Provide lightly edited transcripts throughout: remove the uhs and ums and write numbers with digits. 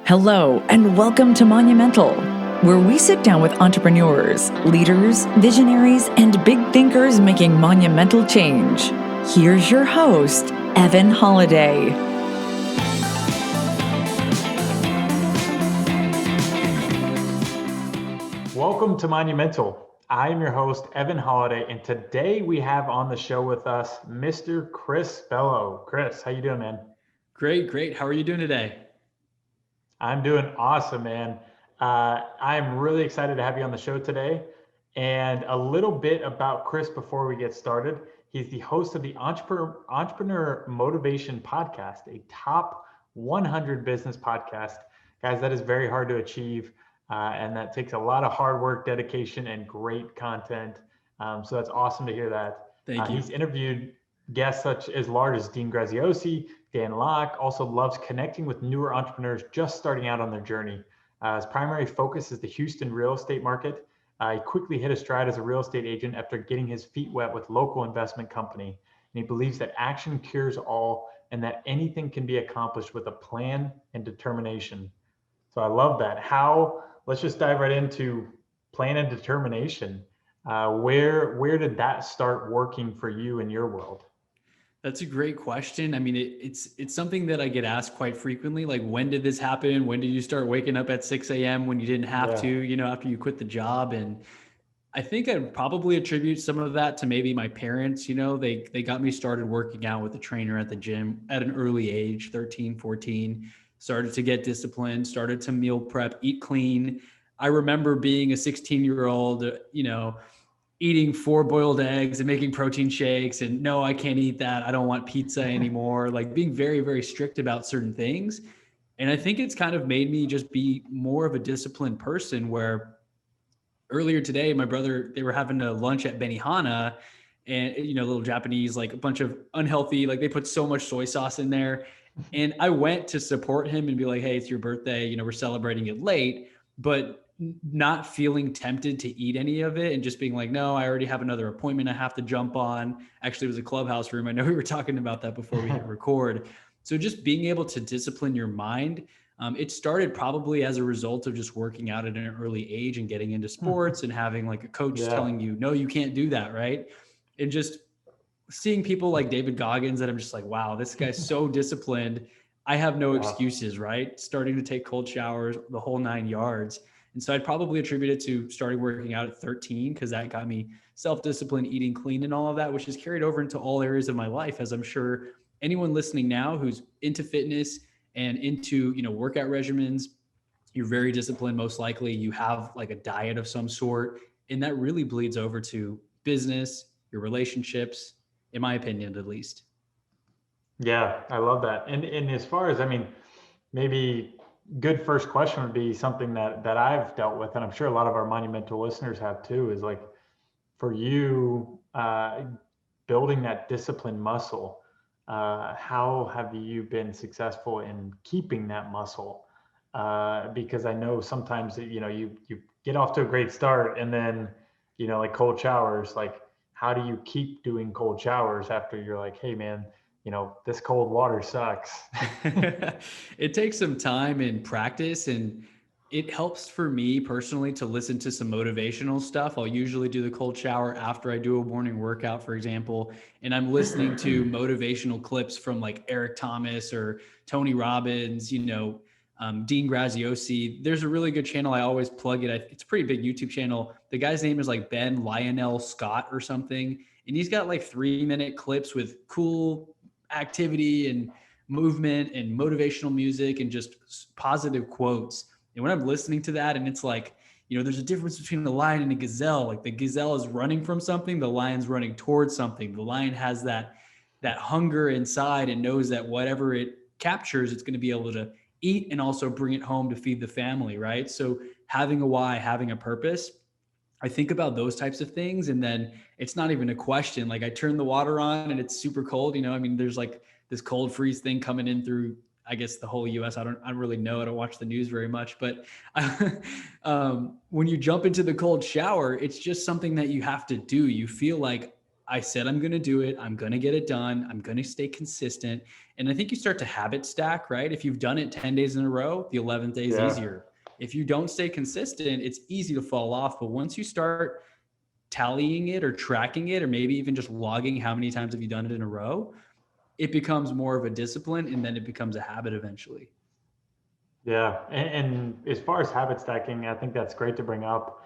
Hello, and welcome to Monumental, where we sit down with entrepreneurs, leaders, visionaries, and big thinkers making monumental change. Here's your host, Evan Holiday. Welcome to Monumental. I am your host, Evan Holiday, and today we have on the show with us Mr. Chris Bello. Chris, how you doing, man? Great. How are you doing today? I'm doing awesome, man. I'm really excited to have you on the show today. And a little bit about Chris before we get started. He's the host of the Entrepreneur Motivation Podcast, a top 100 business podcast. Guys, that is very hard to achieve. And that takes a lot of hard work, dedication, and great content. So that's awesome to hear that. Thank you. He's interviewed guests such as large as Dean Graziosi, Dan Lok, also loves connecting with newer entrepreneurs just starting out on their journey. His primary focus is the Houston real estate market. He quickly hit a stride as a real estate agent after getting his feet wet with local investment company. And he believes that action cures all and that anything can be accomplished with a plan and determination. So I love that. Let's just dive right into plan and determination. Where did that start working for you in your world? That's a great question. I mean, it's something that I get asked quite frequently. Like, when did this happen? When did you start waking up at 6 a.m. when you didn't have to, after you quit the job? And I think I'd probably attribute some of that to maybe my parents. They got me started working out with a trainer at the gym at an early age, 13, 14, started to get disciplined, started to meal prep, eat clean. I remember being a 16-year-old, eating 4 boiled eggs and making protein shakes, and no, I can't eat that. I don't want pizza anymore. Like, being very, very strict about certain things. And I think it's kind of made me just be more of a disciplined person, where earlier today, my brother, they were having a lunch at Benihana, and, little Japanese, like a bunch of unhealthy, like they put so much soy sauce in there. And I went to support him and be like, hey, it's your birthday. We're celebrating it late, but not feeling tempted to eat any of it and just being like, no, I already have another appointment I have to jump on. Actually, it was a Clubhouse room. I know we were talking about that before we hit record. So just being able to discipline your mind. It started probably as a result of just working out at an early age and getting into sports and having like a coach telling you, no, you can't do that, right? And just seeing people like David Goggins that I'm just like, wow, this guy's so disciplined. I have no excuses, right? Starting to take cold showers, the whole 9 yards. And so I'd probably attribute it to starting working out at 13, because that got me self-discipline, eating clean, and all of that, which has carried over into all areas of my life, as I'm sure anyone listening now who's into fitness and into, workout regimens, you're very disciplined. Most likely you have like a diet of some sort, and that really bleeds over to business, your relationships, in my opinion, at least. Yeah, I love that. And as far as, maybe good first question would be something that I've dealt with, and I'm sure a lot of our monumental listeners have too, is like, for you, building that discipline muscle, how have you been successful in keeping that muscle? Because I know sometimes that, you get off to a great start, and then, like cold showers, like how do you keep doing cold showers after you're like, hey man, this cold water sucks? It takes some time and practice, and it helps for me personally to listen to some motivational stuff. I'll usually do the cold shower after I do a morning workout, for example, and I'm listening to motivational clips from like Eric Thomas or Tony Robbins, Dean Graziosi. There's a really good channel. I always plug it. It's a pretty big YouTube channel. The guy's name is like Ben Lionel Scott or something. And he's got like 3-minute clips with cool activity and movement and motivational music and just positive quotes. And when I'm listening to that, and it's like, there's a difference between the lion and a gazelle. Like, the gazelle is running from something, the lion's running towards something. The lion has that hunger inside and knows that whatever it captures, it's going to be able to eat and also bring it home to feed the family, right? So having a why, having a purpose, I think about those types of things, and then it's not even a question. Like, I turn the water on and it's super cold. There's like this cold freeze thing coming in through, I guess, the whole US. I don't really know. I don't watch the news very much, but when you jump into the cold shower, it's just something that you have to do. You feel like, I said, I'm going to do it. I'm going to get it done. I'm going to stay consistent. And I think you start to habit stack, right? If you've done it 10 days in a row, the 11th day is easier. If you don't stay consistent, it's easy to fall off. But once you start tallying it or tracking it, or maybe even just logging how many times have you done it in a row, it becomes more of a discipline, and then it becomes a habit eventually. Yeah, and as far as habit stacking, I think that's great to bring up.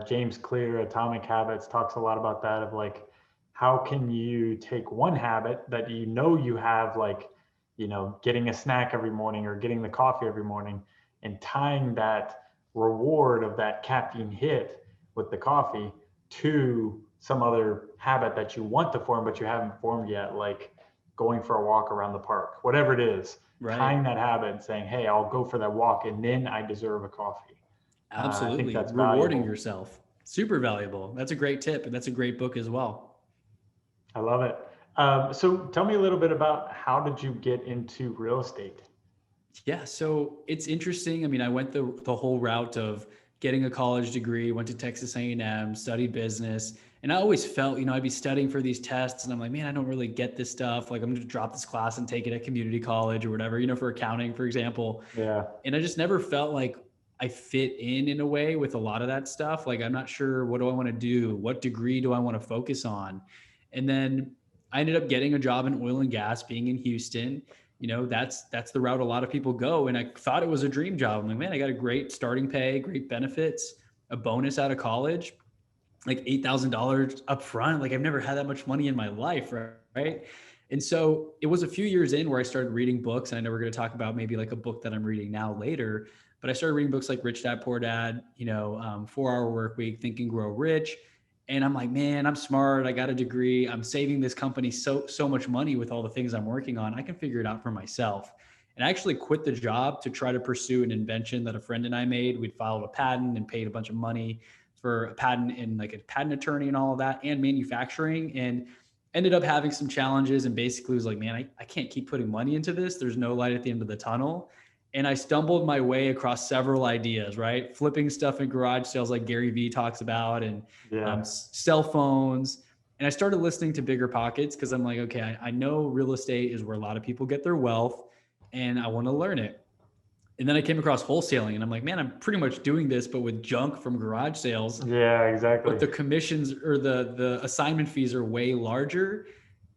James Clear, Atomic Habits, talks a lot about that of like, how can you take one habit that you know you have, like, getting a snack every morning or getting the coffee every morning, and tying that reward of that caffeine hit with the coffee to some other habit that you want to form, but you haven't formed yet, like going for a walk around the park, whatever it is, tying that habit and saying, hey, I'll go for that walk and then I deserve a coffee. I think Absolutely. that's Rewarding valuable. yourself. Super valuable. That's a great tip. And that's a great book as well. I love it. So tell me a little bit about, how did you get into real estate? Yeah. So it's interesting. I mean, I went the whole route of getting a college degree, went to Texas A&M, studied business. And I always felt, I'd be studying for these tests and I'm like, man, I don't really get this stuff. Like I'm going to drop this class and take it at community college or whatever, for accounting, for example. Yeah. And I just never felt like I fit in a way with a lot of that stuff. Like, I'm not sure, what do I want to do? What degree do I want to focus on? And then I ended up getting a job in oil and gas, being in Houston. That's the route a lot of people go. And I thought it was a dream job. I'm like, man, I got a great starting pay, great benefits, a bonus out of college, like $8,000 up front. Like I've never had that much money in my life. Right. And so it was a few years in where I started reading books. And I know we're going to talk about maybe like a book that I'm reading now later, but I started reading books like Rich Dad, Poor Dad, 4 Hour Work Week, Think and Grow Rich. And I'm like, man, I'm smart. I got a degree. I'm saving this company so much money with all the things I'm working on. I can figure it out for myself. And I actually quit the job to try to pursue an invention that a friend and I made. We'd filed a patent and paid a bunch of money for a patent and like a patent attorney and all of that, and manufacturing, and ended up having some challenges, and basically was like, man, I can't keep putting money into this. There's no light at the end of the tunnel. And I stumbled my way across several ideas, right? Flipping stuff in garage sales like Gary Vee talks about, and cell phones. And I started listening to Bigger Pockets because I'm like, okay, I know real estate is where a lot of people get their wealth and I want to learn it. And then I came across wholesaling and I'm like, man, I'm pretty much doing this, but with junk from garage sales. Yeah, exactly. But the commissions or the assignment fees are way larger,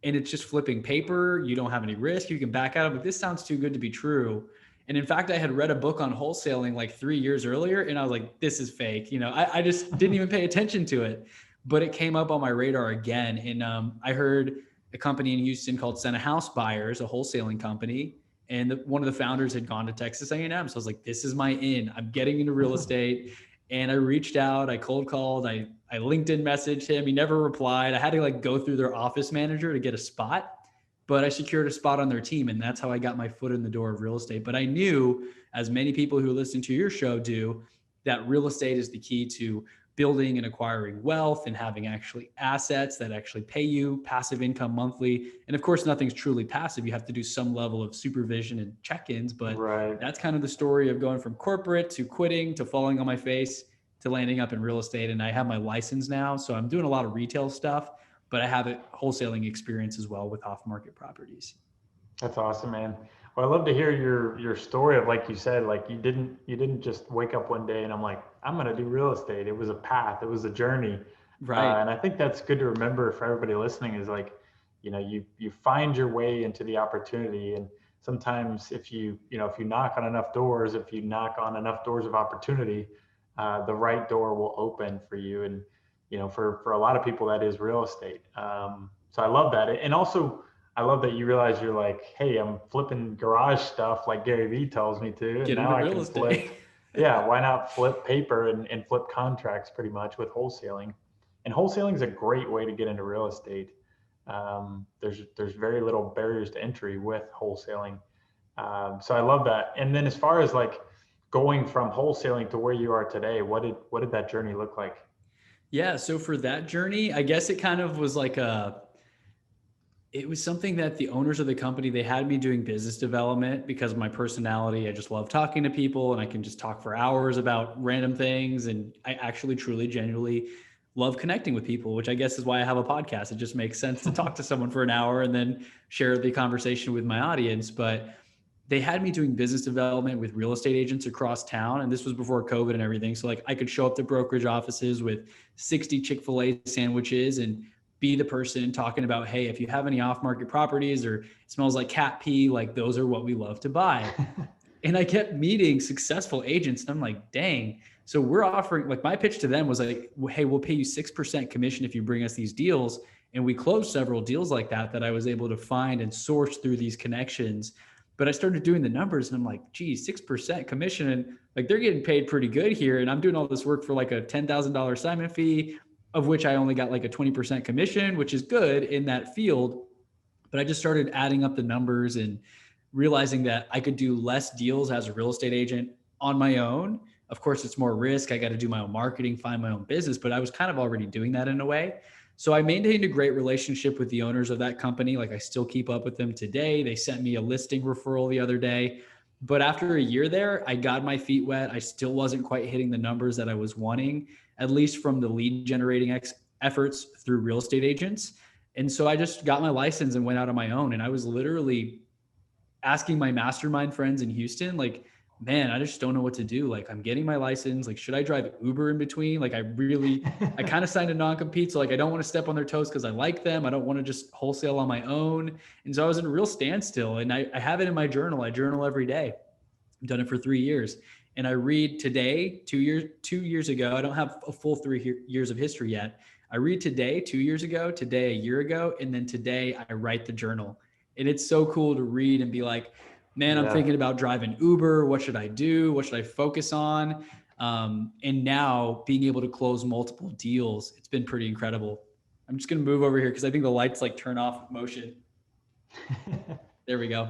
and it's just flipping paper. You don't have any risk. You can back out of it. This sounds too good to be true. And in fact, I had read a book on wholesaling like 3 years earlier, and I was like, this is fake. I just didn't even pay attention to it, but it came up on my radar again. And I heard a company in Houston called Senna House Buyers, a wholesaling company. And one of the founders had gone to Texas A&M. So I was like, this is my in. I'm getting into real estate. And I reached out, I cold called, I LinkedIn messaged him. He never replied. I had to like go through their office manager to get a spot, but I secured a spot on their team. And that's how I got my foot in the door of real estate. But I knew, as many people who listen to your show do, that real estate is the key to building and acquiring wealth and having actually assets that actually pay you passive income monthly. And of course, nothing's truly passive. You have to do some level of supervision and check-ins, but that's kind of the story of going from corporate to quitting to falling on my face to landing up in real estate. And I have my license now. So I'm doing a lot of retail stuff, but I have a wholesaling experience as well with off-market properties. That's awesome, man. Well, I love to hear your story of, like you said, like you didn't just wake up one day and I'm like, I'm going to do real estate. It was a path. It was a journey. Right. And I think that's good to remember for everybody listening is like, you find your way into the opportunity. And sometimes if you knock on enough doors, if you knock on enough doors of opportunity, the right door will open for you. And, for a lot of people, that is real estate. So I love that. And also, I love that you realize you're like, hey, I'm flipping garage stuff like Gary Vee tells me to. Get and now I real can estate. flip. Yeah, why not flip paper and flip contracts pretty much with wholesaling? And wholesaling is a great way to get into real estate. There's very little barriers to entry with wholesaling. So I love that. And then as far as like going from wholesaling to where you are today, what did that journey look like? Yeah. So for that journey, I guess it kind of was like it was something that the owners of the company, they had me doing business development because of my personality. I just love talking to people and I can just talk for hours about random things. And I actually truly genuinely love connecting with people, which I guess is why I have a podcast. It just makes sense to talk to someone for an hour and then share the conversation with my audience. But they had me doing business development with real estate agents across town. And this was before COVID and everything. So like I could show up to brokerage offices with 60 Chick-fil-A sandwiches and be the person talking about, hey, if you have any off-market properties or it smells like cat pee, like those are what we love to buy. And I kept meeting successful agents. And I'm like, dang. So we're offering, like my pitch to them was like, hey, we'll pay you 6% commission if you bring us these deals. And we closed several deals like that I was able to find and source through these connections. But I started doing the numbers and I'm like, geez, 6% commission. And like, they're getting paid pretty good here. And I'm doing all this work for like a $10,000 assignment fee, of which I only got like a 20% commission, which is good in that field. But I just started adding up the numbers and realizing that I could do less deals as a real estate agent on my own. Of course, it's more risk. I got to do my own marketing, find my own business, but I was kind of already doing that in a way. So I maintained a great relationship with the owners of that company. Like I still keep up with them today. They sent me a listing referral the other day. But after a year there, I got my feet wet. I still wasn't quite hitting the numbers that I was wanting, at least from the lead generating efforts through real estate agents. And so I just got my license and went out on my own. And I was literally asking my mastermind friends in Houston, like, man, I just don't know what to do. Like, I'm getting my license. Like, should I drive Uber in between? Like, I kind of signed a non-compete. So like, I don't want to step on their toes because I like them. I don't want to just wholesale on my own. And so I was in a real standstill, and I have it in my journal. I journal every day. I've done it for 3 years. And I read today, 2 years ago. I don't have a full 3 years of history yet. I read today, 2 years ago, today, a year ago, and then today I write the journal. And it's so cool to read and be like, man, I'm thinking about driving Uber. What should I do? What should I focus on? And now being able to close multiple deals, it's been pretty incredible. I'm just going to move over here because I think the lights like turn off motion. There we go.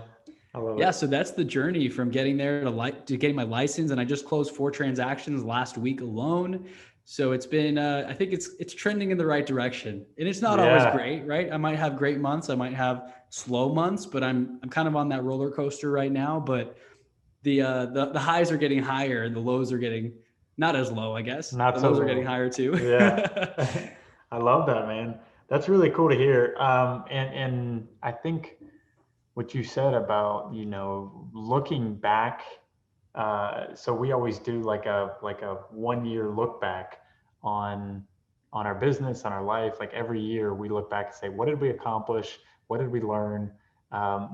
I love Yeah. it. So that's the journey from getting there to getting my license. And I just closed 4 transactions last week alone. So it's been, I think it's trending in the right direction, and it's not always great, right? I might have great months. I might have slow months, but I'm kind of on that roller coaster right now. But the highs are getting higher and the lows are getting not as low, I guess. Not The so lows are low. getting higher too. Yeah. I love that, man. That's really cool to hear. And I think what you said about, looking back, so we always do like a 1 year look back on our business, on our life. Like every year we look back and say, what did we accomplish? What did we learn?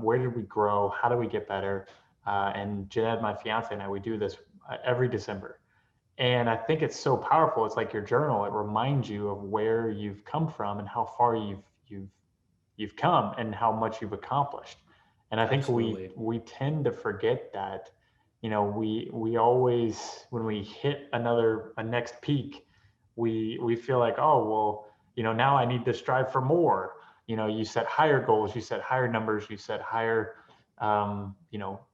Where did we grow? How do we get better? And Jeanette, my fiance, and I, we do this every December. And I think it's so powerful. It's like your journal. It reminds you of where you've come from and how far you've come and how much you've accomplished. And I think Absolutely. we tend to forget that. We always, when we hit a next peak, we feel like, oh, well, now I need to strive for more. You set higher goals, you set higher numbers, you set higher,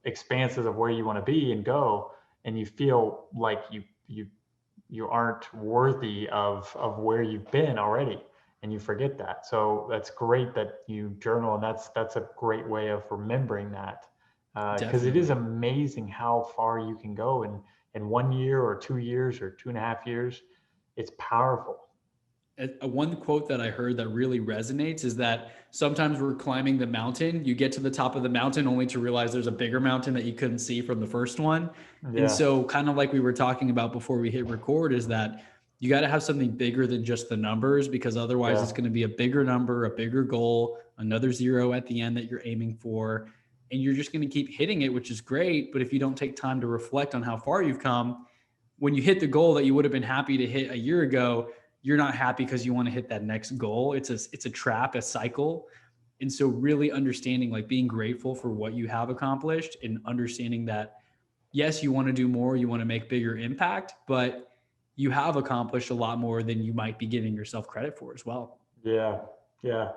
expanses of where you want to be and go. And you feel like you aren't worthy of where you've been already, and you forget that. So that's great that you journal, and that's a great way of remembering that, because it is Definitely. amazing how far you can go in 1 year or 2 years or 2.5 years. It's powerful. One quote that I heard that really resonates is that sometimes we're climbing the mountain, you get to the top of the mountain only to realize there's a bigger mountain that you couldn't see from the first one. And Yeah, so kind of like we were talking about before we hit record, is that you got to have something bigger than just the numbers, because otherwise it's yeah, going to be a bigger number, a bigger goal, another zero at the end that you're aiming for. And you're just going to keep hitting it, which is great. But if you don't take time to reflect on how far you've come, when you hit the goal that you would have been happy to hit a year ago, you're not happy because you want to hit that next goal. It's a trap, a cycle. And so really understanding, like being grateful for what you have accomplished and understanding that, yes, you want to do more, you want to make bigger impact, but you have accomplished a lot more than you might be giving yourself credit for as well. yeah, yeah.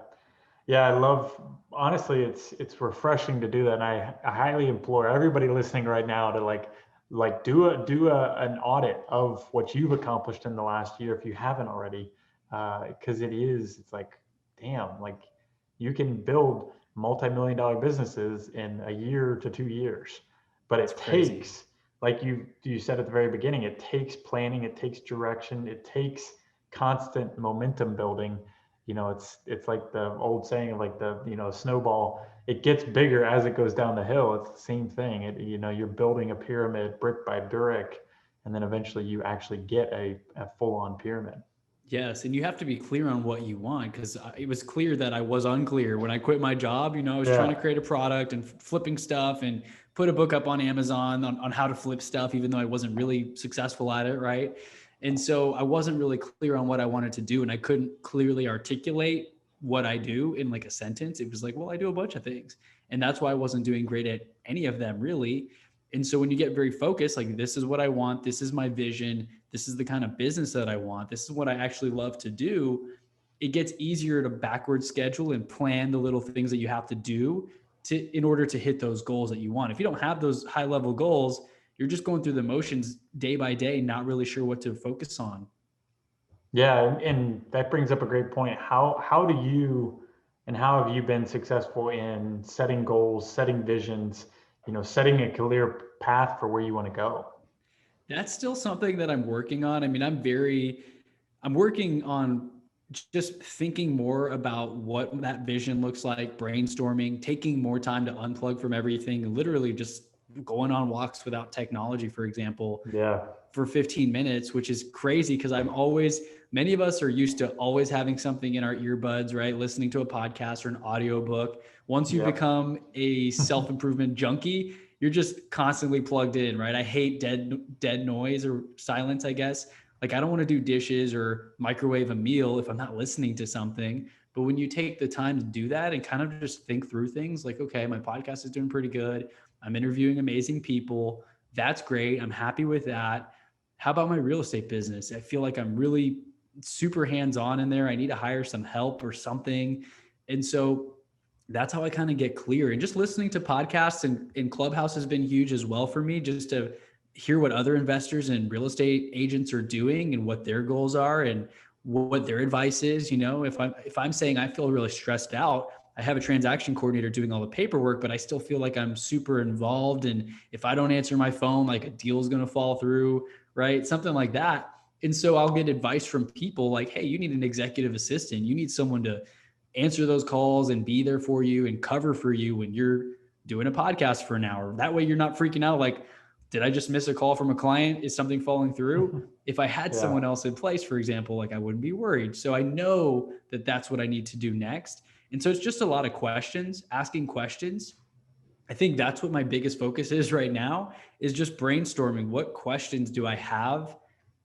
Yeah, I love, honestly, it's refreshing to do that. And I highly implore everybody listening right now to do an audit of what you've accomplished in the last year if you haven't already. Because it's like, damn, like you can build multi-million dollar businesses in a year to 2 years. But It's it crazy. takes, like you said at the very beginning, it takes planning, it takes direction, it takes constant momentum building. It's like the old saying of like the, snowball, it gets bigger as it goes down the hill. It's the same thing. You're building a pyramid brick by brick, and then eventually you actually get a full on pyramid. Yes. And you have to be clear on what you want, because it was clear that I was unclear when I quit my job. I was trying to create a product and flipping stuff and put a book up on Amazon on how to flip stuff, even though I wasn't really successful at it. Right. And so I wasn't really clear on what I wanted to do. And I couldn't clearly articulate what I do in like a sentence. It was like, well, I do a bunch of things. And that's why I wasn't doing great at any of them really. And so when you get very focused, like, this is what I want, this is my vision, this is the kind of business that I want, this is what I actually love to do, it gets easier to backward schedule and plan the little things that you have to do in order to hit those goals that you want. If you don't have those high level goals, you're just going through the motions day by day, not really sure what to focus on. Yeah, and that brings up a great point. How do you, and how have you been successful in setting goals, setting visions, setting a clear path for where you want to go? That's still something that I'm working on. I mean, I'm working on just thinking more about what that vision looks like, brainstorming, taking more time to unplug from everything, literally just going on walks without technology, for example, Yeah. for 15 minutes, which is crazy because many of us are used to always having something in our earbuds, right? Listening to a podcast or an audiobook. Once you become a self-improvement junkie, you're just constantly plugged in, right? I hate dead noise or silence, I guess. Like, I don't want to do dishes or microwave a meal if I'm not listening to something. But when you take the time to do that and kind of just think through things like, okay, my podcast is doing pretty good. I'm interviewing amazing people. That's great. I'm happy with that. How about my real estate business? I feel like I'm really super hands-on in there. I need to hire some help or something. And so that's how I kind of get clear. And just listening to podcasts and Clubhouse has been huge as well for me, just to hear what other investors and real estate agents are doing and what their goals are and what their advice is. If I'm saying I feel really stressed out, I have a transaction coordinator doing all the paperwork, but I still feel like I'm super involved. And if I don't answer my phone, like, a deal is going to fall through, right? Something like that. And so I'll get advice from people like, hey, you need an executive assistant. You need someone to answer those calls and be there for you and cover for you when you're doing a podcast for an hour. That way you're not freaking out like, did I just miss a call from a client? Is something falling through? If I had someone else in place, for example, like, I wouldn't be worried. So I know that that's what I need to do next. And so it's just a lot of questions, asking questions. I think that's what my biggest focus is right now, is just brainstorming. What questions do I have?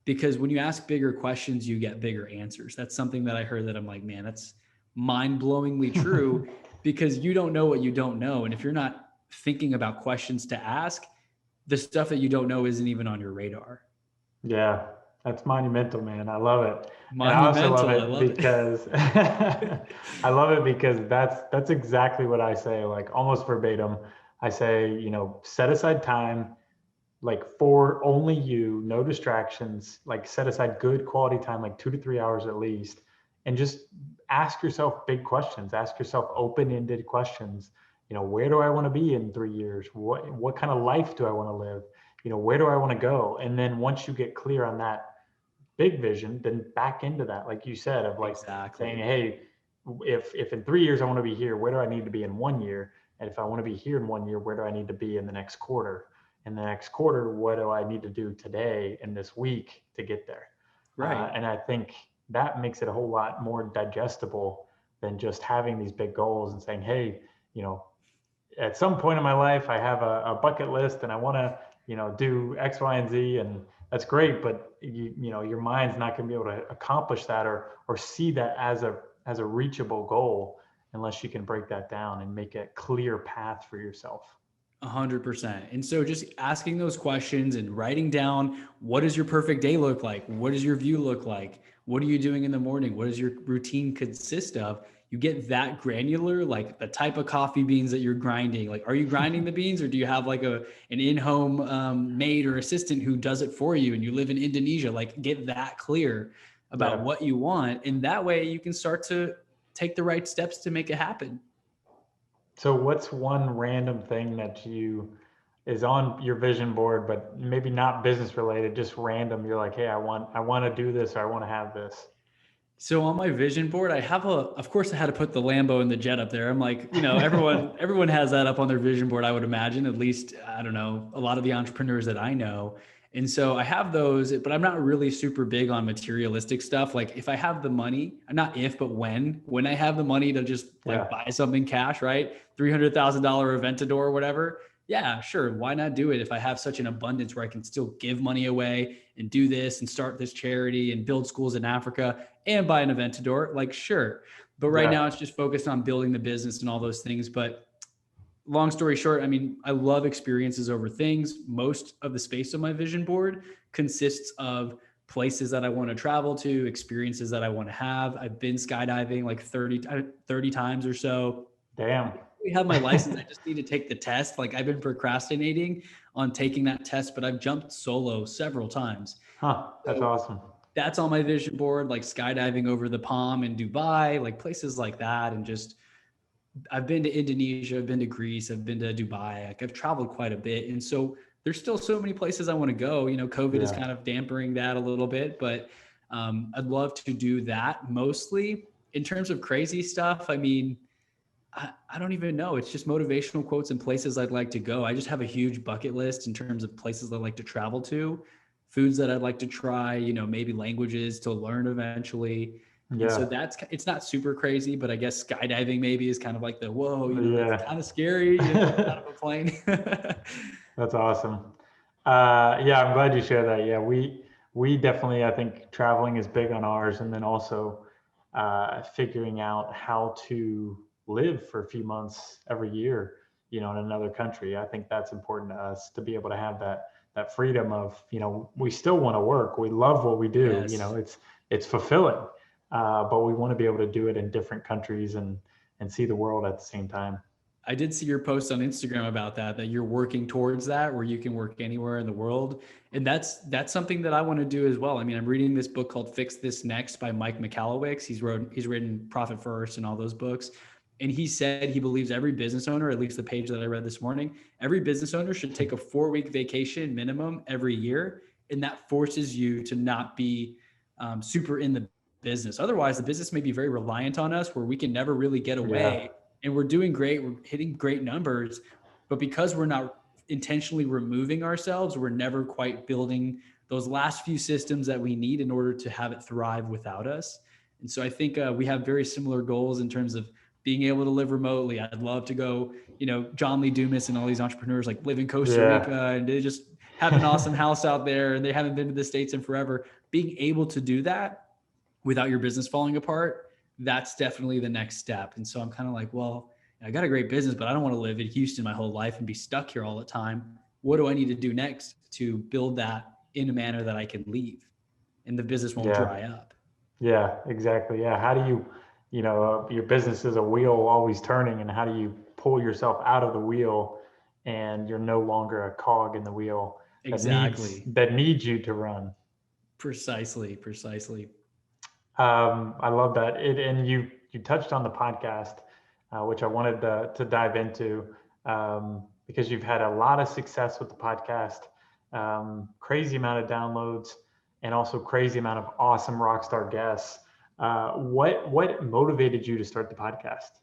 Because when you ask bigger questions, you get bigger answers. That's something that I heard that I'm like, man, that's mind-blowingly true, because you don't know what you don't know. And if you're not thinking about questions to ask, the stuff that you don't know isn't even on your radar. Yeah, that's monumental, man. I love it. Monumental. And I also love it because I love it because that's exactly what I say, like almost verbatim. I say, set aside time, like, for only you, no distractions, like, set aside good quality time, like 2 to 3 hours at least, and just ask yourself big questions, ask yourself open-ended questions. Where do I want to be in 3 years? What kind of life do I want to live? Where do I want to go? And then once you get clear on that big vision, then back into that, like you said, of like saying, hey, if in 3 years I want to be here, where do I need to be in 1 year? And if I want to be here in 1 year, where do I need to be in the next quarter? In the next quarter, what do I need to do today and this week to get there? Right. And I think that makes it a whole lot more digestible than just having these big goals and saying, hey, at some point in my life, I have a bucket list and I want to, do X, Y, and Z, and that's great. But your mind's not going to be able to accomplish that or see that as a reachable goal unless you can break that down and make a clear path for yourself. 100%. And so just asking those questions and writing down, what does your perfect day look like? What does your view look like? What are you doing in the morning? What does your routine consist of? You get that granular, like the type of coffee beans that you're grinding. Like, are you grinding the beans, or do you have like an in-home maid or assistant who does it for you and you live in Indonesia? Like, get that clear about what you want. And that way you can start to take the right steps to make it happen. So what's one random thing that is on your vision board, but maybe not business related, just random? You're like, hey, I want to do this, or I want to have this. So on my vision board, I have of course I had to put the Lambo and the jet up there. I'm like, everyone has that up on their vision board, I would imagine, at least, I don't know, a lot of the entrepreneurs that I know. And so I have those, but I'm not really super big on materialistic stuff. Like if I have the money, not if, but when I have the money to just like buy something cash, right? $300,000 Aventador or whatever. Yeah, sure. Why not do it if I have such an abundance where I can still give money away and do this and start this charity and build schools in Africa and buy an Aventador? Like, sure. But right now it's just focused on building the business and all those things. But long story short, I mean, I love experiences over things. Most of the space on my vision board consists of places that I want to travel to, experiences that I want to have. I've been skydiving like 30 times or so. Damn. We have my license. I just need to take the test. Like I've been procrastinating on taking that test, but I've jumped solo several times. Huh. That's awesome. That's on my vision board, like skydiving over the Palm in Dubai, like places like that. And just, I've been to Indonesia, I've been to Greece, I've been to Dubai. Like I've traveled quite a bit. And so there's still so many places I want to go. COVID is kind of dampering that a little bit, but I'd love to do that mostly. In terms of crazy stuff, I mean, I don't even know. It's just motivational quotes and places I'd like to go. I just have a huge bucket list in terms of places I'd like to travel to, foods that I'd like to try, maybe languages to learn eventually. Yeah. And so it's not super crazy, but I guess skydiving maybe is kind of like the, whoa, it's kind of scary, out of a plane. That's awesome. Yeah, I'm glad you shared that. Yeah, we definitely, I think traveling is big on ours. And then also figuring out how to live for a few months every year, in another country. I think that's important to us to be able to have that freedom of, we still want to work. We love what we do. Yes. It's fulfilling, but we want to be able to do it in different countries and see the world at the same time. I did see your post on Instagram about that you're working towards that, where you can work anywhere in the world. And that's something that I want to do as well. I mean, I'm reading this book called Fix This Next by Mike Michalowicz. He's written Profit First and all those books. And he said he believes every business owner, at least the page that I read this morning, every business owner should take a 4-week vacation minimum every year. And that forces you to not be super in the business. Otherwise, the business may be very reliant on us, where we can never really get away. Yeah. And we're doing great. We're hitting great numbers. But because we're not intentionally removing ourselves, we're never quite building those last few systems that we need in order to have it thrive without us. And so I think we have very similar goals in terms of being able to live remotely. I'd love to go, John Lee Dumas and all these entrepreneurs like live in Costa Rica and they just have an awesome house out there and they haven't been to the States in forever. Being able to do that without your business falling apart, that's definitely the next step. And so I'm kind of like, well, I got a great business, but I don't want to live in Houston my whole life and be stuck here all the time. What do I need to do next to build that in a manner that I can leave and the business won't dry up? Yeah, exactly. Yeah. How do you, your business is a wheel always turning, and how do you pull yourself out of the wheel and you're no longer a cog in the wheel that needs you to run? Precisely. I love that. And you touched on the podcast, which I wanted to dive into, because you've had a lot of success with the podcast, crazy amount of downloads, and also crazy amount of awesome rockstar guests. What motivated you to start the podcast?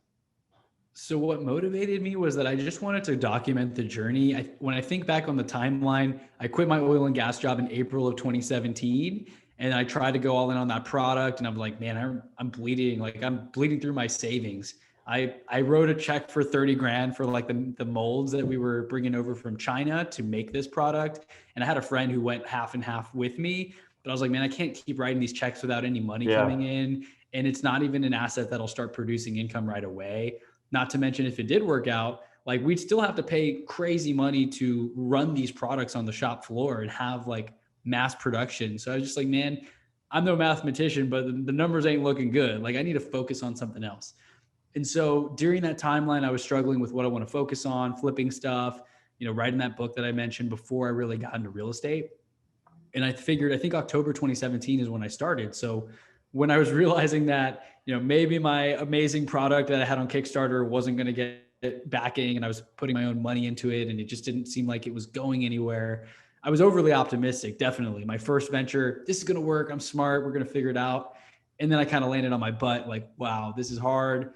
So what motivated me was that I just wanted to document the journey. When I think back on the timeline, I quit my oil and gas job in April of 2017. And I tried to go all in on that product. And I'm like, man, I'm bleeding. Like I'm bleeding through my savings. I wrote a check for 30 grand for like the molds that we were bringing over from China to make this product. And I had a friend who went half and half with me, but I was like, man, I can't keep writing these checks without any money coming in. And it's not even an asset that'll start producing income right away. Not to mention if it did work out, like we'd still have to pay crazy money to run these products on the shop floor and have like mass production. So I was just like, man, I'm no mathematician, but the numbers ain't looking good. Like I need to focus on something else. And so during that timeline, I was struggling with what I want to focus on, flipping stuff, writing that book that I mentioned before I really got into real estate. And I think October 2017 is when I started. So when I was realizing that, maybe my amazing product that I had on Kickstarter wasn't going to get backing and I was putting my own money into it and it just didn't seem like it was going anywhere, I was overly optimistic. Definitely. My first venture, this is going to work. I'm smart. We're going to figure it out. And then I kind of landed on my butt, like, wow, this is hard.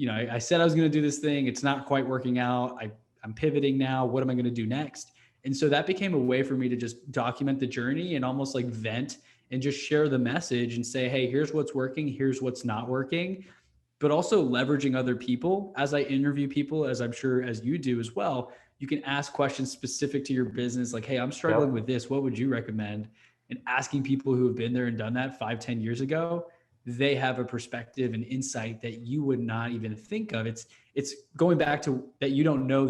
I said I was going to do this thing. It's not quite working out. I'm pivoting now. What am I going to do next? And so that became a way for me to just document the journey and almost like vent and just share the message and say, hey, here's what's working. Here's what's not working. But also leveraging other people as I interview people, as I'm sure as you do as well. You can ask questions specific to your business. Like, hey, I'm struggling with this. What would you recommend? And asking people who have been there and done that 5-10 years ago, they have a perspective and insight that you would not even think of. It's going back to that you don't know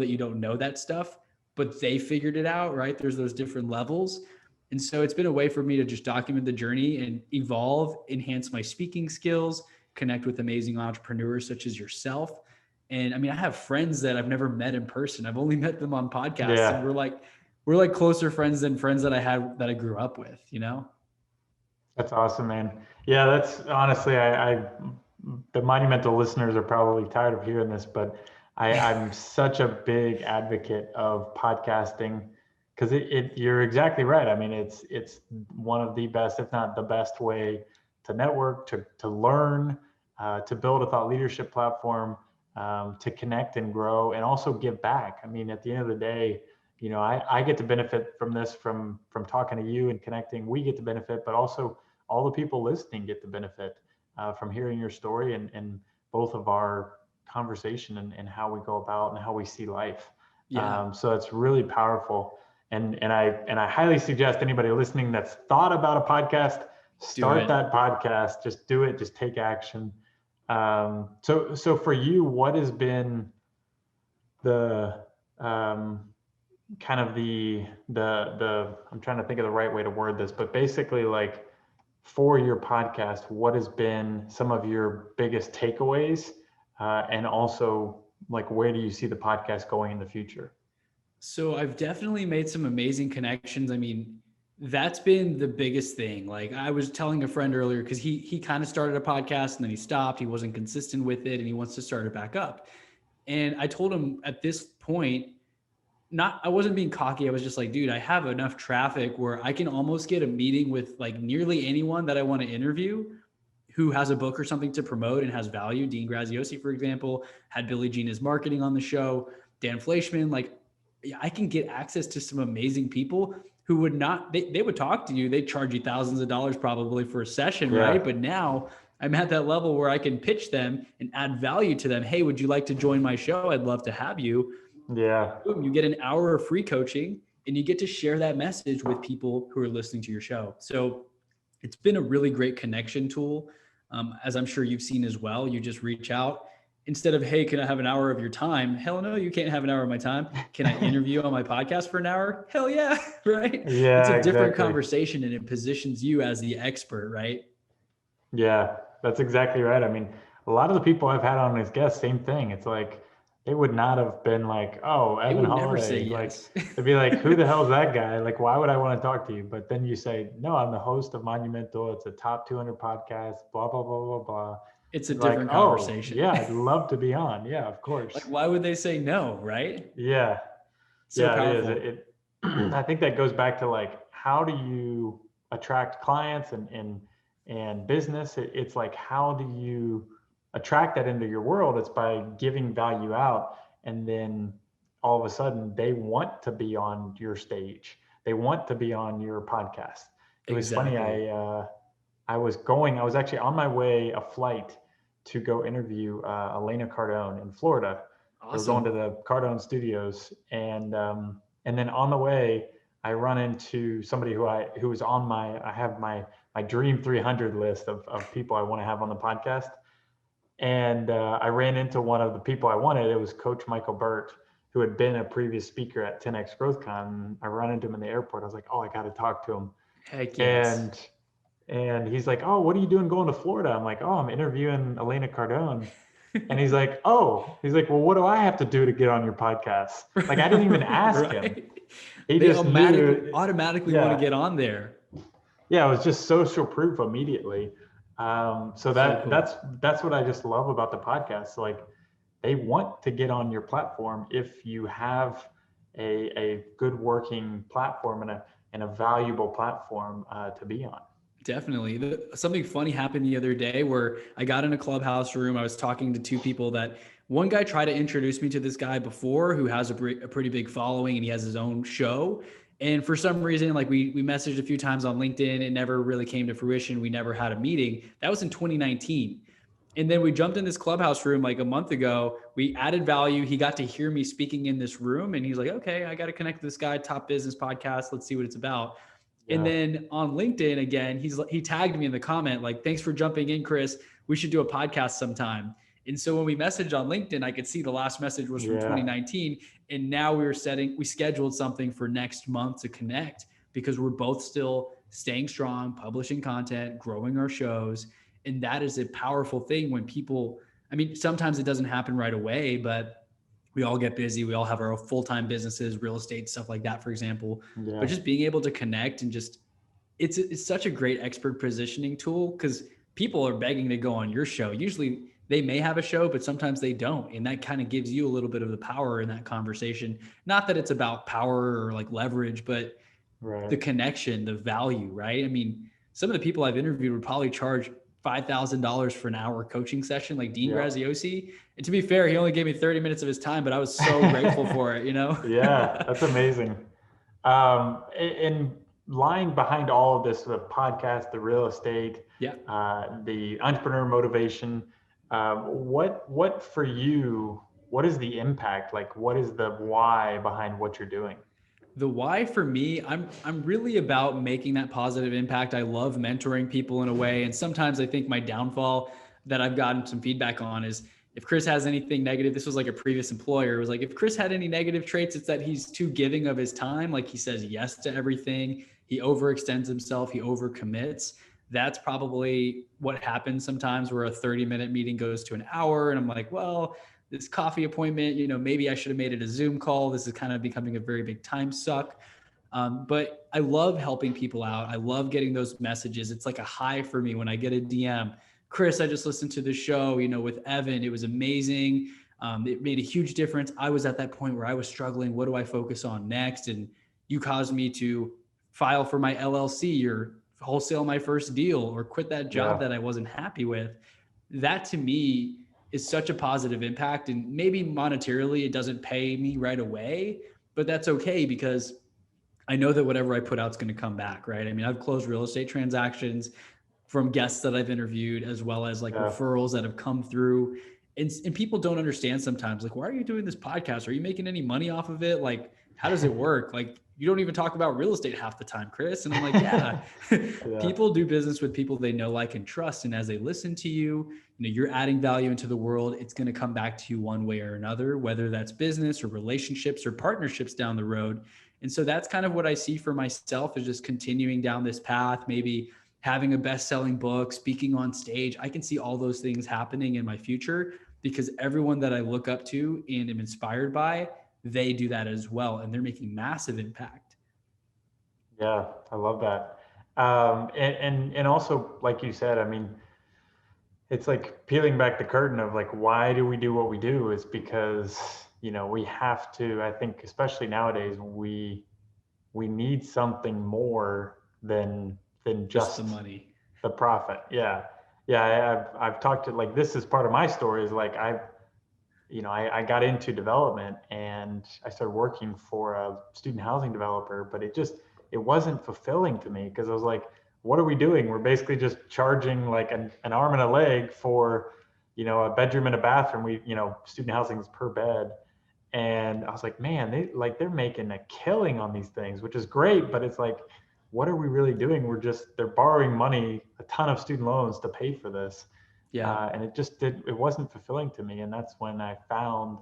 that stuff, but they figured it out, right? There's those different levels. And so it's been a way for me to just document the journey and evolve, enhance my speaking skills, connect with amazing entrepreneurs such as yourself. And I mean, I have friends that I've never met in person. I've only met them on podcasts, and we're like closer friends than friends that I grew up with, That's awesome, man. Yeah, that's honestly, the monumental listeners are probably tired of hearing this, but I'm such a big advocate of podcasting because you're exactly right. I mean, it's one of the best, if not the best way to network, to learn, to build a thought leadership platform, to connect and grow, and also give back. I mean, at the end of the day, I get to benefit from this, from talking to you and connecting. We get to benefit, but also all the people listening get the benefit from hearing your story and both of our conversation and how we go about and how we see life. Yeah. So it's really powerful. And I highly suggest anybody listening that's thought about a podcast, start that podcast. Just do it. Just take action. So for you, what has been the kind of the I'm trying to think of the right way to word this, but basically, like, for your podcast, what has been some of your biggest takeaways, and also, like, where do you see the podcast going in the future? So I've definitely made some amazing connections. I mean, that's been the biggest thing. Like, I was telling a friend earlier, because he kind of started a podcast and then he stopped. He wasn't consistent with it and he wants to start it back up. And I told him at this point, I wasn't being cocky. I was just like, dude, I have enough traffic where I can almost get a meeting with like nearly anyone that I want to interview who has a book or something to promote and has value. Dean Graziosi, for example, had Billie Jean as marketing on the show. Dan Fleischman, like, I can get access to some amazing people who would not, they would talk to you. They'd charge you thousands of dollars probably for a session, right? But now I'm at that level where I can pitch them and add value to them. Hey, would you like to join my show? I'd love to have you. Yeah. Boom, you get an hour of free coaching and you get to share that message with people who are listening to your show. So it's been a really great connection tool. As I'm sure you've seen as well, you just reach out instead of, hey, can I have an hour of your time? Hell no, you can't have an hour of my time. Can I interview on my podcast for an hour? Hell yeah, right? Yeah, it's a different exactly. Conversation, and it positions you as the expert, right? Yeah, that's exactly right. I mean, a lot of the people I've had on as guests, same thing. It's like, they would not have been like, oh, They Evan would never say Holiday. yes. Like, they'd be like, who the hell's that guy? Like, why would I want to talk to you? But then you say, no, I'm the host of Monumental. It's a top 200 podcast, blah, blah, blah, blah, blah. It's a Like, different oh, conversation. yeah, I'd love to be on. Yeah, of course. Like, why would they say no, right? Yeah. So Yeah, powerful. it is. I think that goes back to, like, how do you attract clients and business? It's like, how do you attract that into your world? It's by giving value out, and then all of a sudden they want to be on your stage. They want to be on your podcast. It was funny. I was actually on my way a flight to go interview Elena Cardone in Florida. Awesome. We were going to the Cardone studios, and then on the way, I run into somebody who was on I have my dream 300 list of people I want to have on the podcast. And I ran into one of the people I wanted. It was Coach Michael Burt, who had been a previous speaker at 10X GrowthCon. I run into him in the airport. I was like, oh, I got to talk to him. Heck yes. And he's like, oh, what are you doing going to Florida? I'm like, oh, I'm interviewing Elena Cardone. And he's like, well, what do I have to do to get on your podcast? Like, I didn't even ask him. They just automatically want to get on there. Yeah, it was just social proof immediately. So that's what I just love about the podcast. Like, they want to get on your platform if you have a good working platform and a valuable platform to be on. Definitely. Something funny happened the other day where I got in a clubhouse room. I was talking to two people that one guy tried to introduce me to this guy before who has a pretty big following and he has his own show. And for some reason, like we messaged a few times on LinkedIn. It never really came to fruition. We never had a meeting. That was in 2019. And then we jumped in this clubhouse room like a month ago. We added value. He got to hear me speaking in this room and he's like, okay, I got to connect with this guy, Top Business Podcast. Let's see what it's about. And then on LinkedIn, again, he tagged me in the comment, like, thanks for jumping in, Chris. We should do a podcast sometime. And so when we messaged on LinkedIn, I could see the last message was from 2019. And now we scheduled something for next month to connect because we're both still staying strong, publishing content, growing our shows. And that is a powerful thing when people, I mean, sometimes it doesn't happen right away, but we all get busy. We all have our full-time businesses, real estate, stuff like that, for example. But just being able to connect and just, it's such a great expert positioning tool because people are begging to go on your show. Usually they may have a show, but sometimes they don't. And that kind of gives you a little bit of the power in that conversation. Not that it's about power or like leverage, but the connection, the value, right? I mean, some of the people I've interviewed would probably charge $5,000 for an hour coaching session, like Dean Graziosi. And to be fair, he only gave me 30 minutes of his time, but I was so grateful for it, you know? Yeah, that's amazing. And lying behind all of this, the podcast, the real estate, the entrepreneur motivation, what for you, what is the impact? Like, what is the why behind what you're doing? The why for me, I'm really about making that positive impact. I love mentoring people in a way. And sometimes I think my downfall that I've gotten some feedback on is if Chris has anything negative, this was like a previous employer, it was like, if Chris had any negative traits, it's that he's too giving of his time. Like he says yes to everything. He overextends himself. He overcommits. That's probably what happens sometimes where a 30-minute meeting goes to an hour. And I'm like, well, this coffee appointment, you know, maybe I should have made it a Zoom call. This is kind of becoming a very big time suck. But I love helping people out. I love getting those messages. It's like a high for me when I get a DM. Chris, I just listened to the show, you know, with Evan. It was amazing. It made a huge difference. I was at that point where I was struggling. What do I focus on next? And you caused me to file for my LLC or wholesale my first deal or quit that job that I wasn't happy with. That to me is such a positive impact. And maybe monetarily, it doesn't pay me right away, but that's okay because I know that whatever I put out is going to come back, right? I mean, I've closed real estate transactions from guests that I've interviewed, as well as like referrals that have come through. And people don't understand sometimes, like, why are you doing this podcast? Are you making any money off of it? Like, how does it work? Like, you don't even talk about real estate half the time, Chris. And I'm like, yeah. People do business with people they know, like, and trust. And as they listen to you, you know, you're adding value into the world. It's going to come back to you one way or another, whether that's business or relationships or partnerships down the road. And so that's kind of what I see for myself is just continuing down this path, maybe having a best-selling book, speaking on stage. I can see all those things happening in my future because everyone that I look up to and am inspired by, they do that as well. And they're making massive impact. Yeah, I love that. And also, like you said, I mean, it's like peeling back the curtain of like, why do we do what we do? Is because, you know, we have to, I think, especially nowadays, we need something more than just the money, the profit. Yeah. I've talked to, like, this is part of my story is like, I got into development and I started working for a student housing developer, but it wasn't fulfilling to me because I was like, what are we doing? We're basically just charging like an arm and a leg for, you know, a bedroom and a bathroom. Student housing is per bed. And I was like, man, they're making a killing on these things, which is great, but it's like, what are we really doing? They're borrowing money, a ton of student loans to pay for this. And it wasn't fulfilling to me. And that's when I found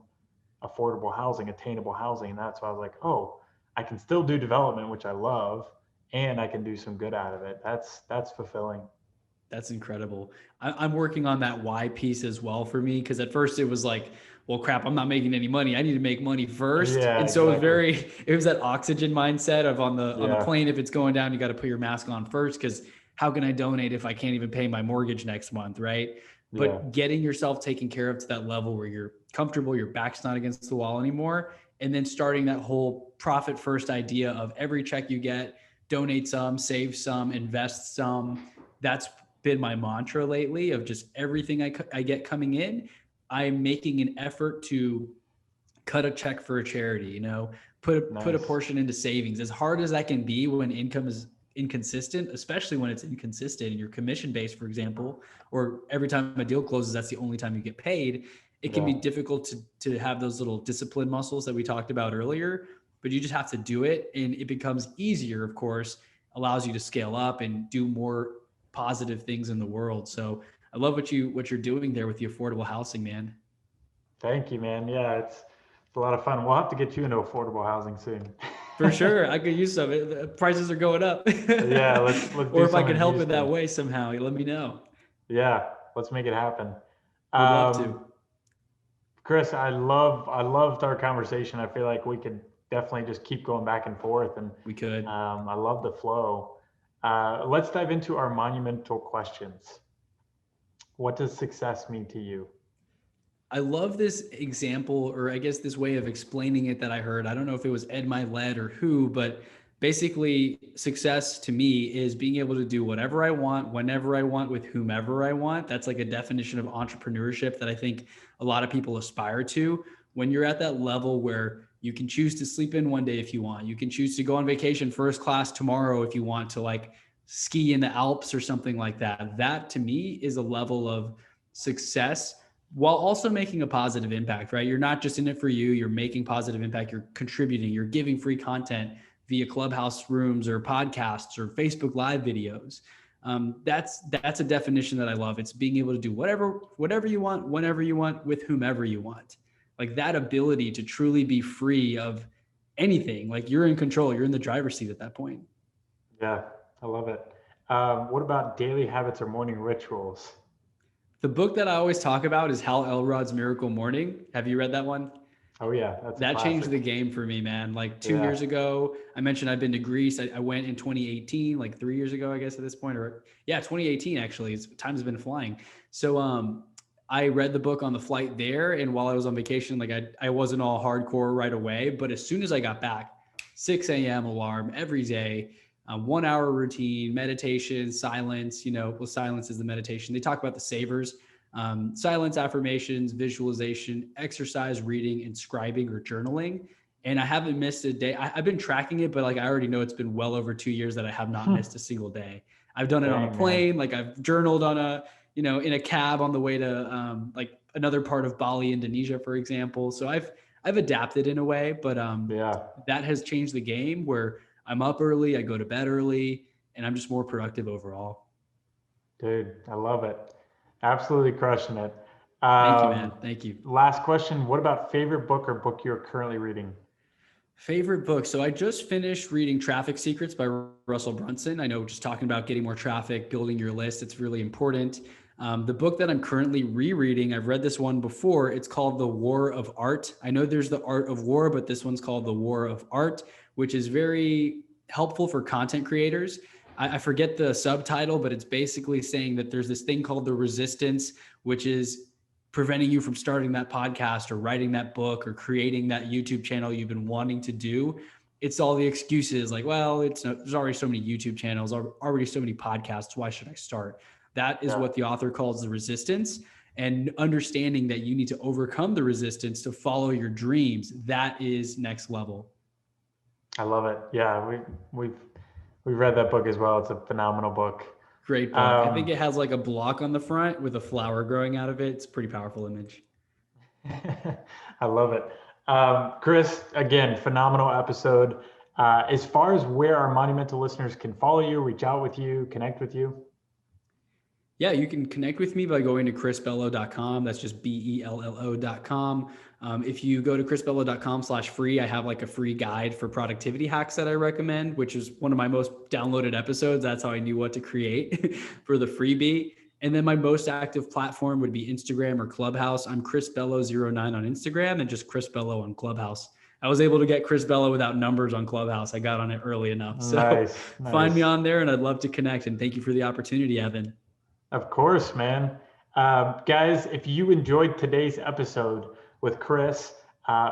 affordable housing, attainable housing. And that's why I was like, oh, I can still do development, which I love, and I can do some good out of it. That's fulfilling. That's incredible. I'm working on that why piece as well for me. Cause at first it was like, well, crap, I'm not making any money. I need to make money first. Yeah, and so exactly. it was that oxygen mindset of on the plane, if it's going down, you got to put your mask on first. Cause how can I donate if I can't even pay my mortgage next month? Right. But getting yourself taken care of to that level where you're comfortable, your back's not against the wall anymore. And then starting that whole profit first idea of every check you get, donate some, save some, invest some. That's been my mantra lately of just everything I get coming in. I'm making an effort to cut a check for a charity, put a Nice. portion into savings. As hard as that can be when income is inconsistent, especially when it's inconsistent and you're commission based, for example, or every time a deal closes, that's the only time you get paid. It can be difficult to have those little discipline muscles that we talked about earlier, but you just have to do it. And it becomes easier, of course, allows you to scale up and do more positive things in the world. So I love what you're doing there with the affordable housing, man. Thank you, man. Yeah, it's a lot of fun. We'll have to get you into affordable housing soon. For sure. I could use some. The prices are going up. Yeah, let's Or do if I some can in help it that Houston. way somehow, let me know. Yeah, let's make it happen. Would love to. Chris, I loved our conversation. I feel like we could definitely just keep going back and forth, and We could. I love the flow. Let's dive into our monumental questions. What does success mean to you? I love this example, or I guess this way of explaining it that I heard. I don't know if it was Ed Milet or who, but basically success to me is being able to do whatever I want, whenever I want, with whomever I want. That's like a definition of entrepreneurship that I think a lot of people aspire to. When you're at that level where you can choose to sleep in one day if you want, you can choose to go on vacation first class tomorrow if you want to, like ski in the Alps or something like that. That to me is a level of success while also making a positive impact, right? You're not just in it for you, you're making positive impact, you're contributing, you're giving free content via Clubhouse rooms or podcasts or Facebook Live videos. That's a definition that I love. It's being able to do whatever you want, whenever you want, with whomever you want. Like that ability to truly be free of anything. Like you're in control, you're in the driver's seat at that point. Yeah, I love it. What about daily habits or morning rituals? The book that I always talk about is Hal Elrod's Miracle Morning. Have you read that one? Oh yeah, that's a That changed classic. the game for me, man. Like 2 years ago, I mentioned I've been to Greece. I went in 2018, like 3 years ago, I guess at this point, or yeah, 2018 actually. Time's been flying. So I read the book on the flight there, and while I was on vacation, like I wasn't all hardcore right away, but as soon as I got back, 6 a.m. alarm every day, 1 hour routine, meditation, silence. Well, silence is the meditation. They talk about the savers. Silence, affirmations, visualization, exercise, reading, and scribing or journaling. And I haven't missed a day. I've been tracking it, but like I already know it's been well over 2 years that I have not missed a single day. I've done it on a plane, like I've journaled on in a cab on the way to like another part of Bali, Indonesia, for example. So I've adapted in a way, but that has changed the game where I'm up early, I go to bed early, and I'm just more productive overall. Dude, I love it. Absolutely crushing it. Thank you, man. Thank you. Last question. What about favorite book or book you're currently reading? Favorite book. So I just finished reading Traffic Secrets by Russell Brunson. I know just talking about getting more traffic, building your list, it's really important. The book that I'm currently rereading, I've read this one before. It's called The War of Art. I know there's The Art of War, but this one's called The War of Art, which is very helpful for content creators. I forget the subtitle, but it's basically saying that there's this thing called the resistance, which is preventing you from starting that podcast or writing that book or creating that YouTube channel you've been wanting to do. It's all the excuses like, well, there's already so many YouTube channels, already so many podcasts. Why should I start? That is what the author calls the resistance, and understanding that you need to overcome the resistance to follow your dreams. That is next level. I love it. Yeah, we've read that book as well. It's a phenomenal book. Great book. I think it has like a block on the front with a flower growing out of it. It's a pretty powerful image. I love it. Chris, again, phenomenal episode. As far as where our Monumental listeners can follow you, reach out with you, connect with you. Yeah, you can connect with me by going to chrisbello.com. That's just BELLO.com. If you go to chrisbello.com/free, I have like a free guide for productivity hacks that I recommend, which is one of my most downloaded episodes. That's how I knew what to create for the freebie. And then my most active platform would be Instagram or Clubhouse. I'm chrisbello09 on Instagram and just Chris Bello on Clubhouse. I was able to get Chris Bello without numbers on Clubhouse. I got on it early enough. So nice. Find me on there, and I'd love to connect. And thank you for the opportunity, Evan. Of course, man. Guys, if you enjoyed today's episode with Chris,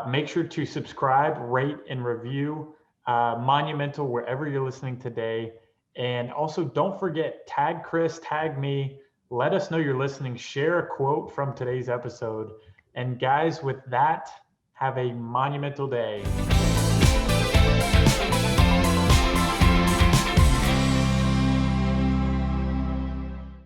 make sure to subscribe, rate, and review. monumental wherever you're listening today. And also don't forget, tag Chris, tag me, let us know you're listening, share a quote from today's episode. And guys, with that, have a monumental day.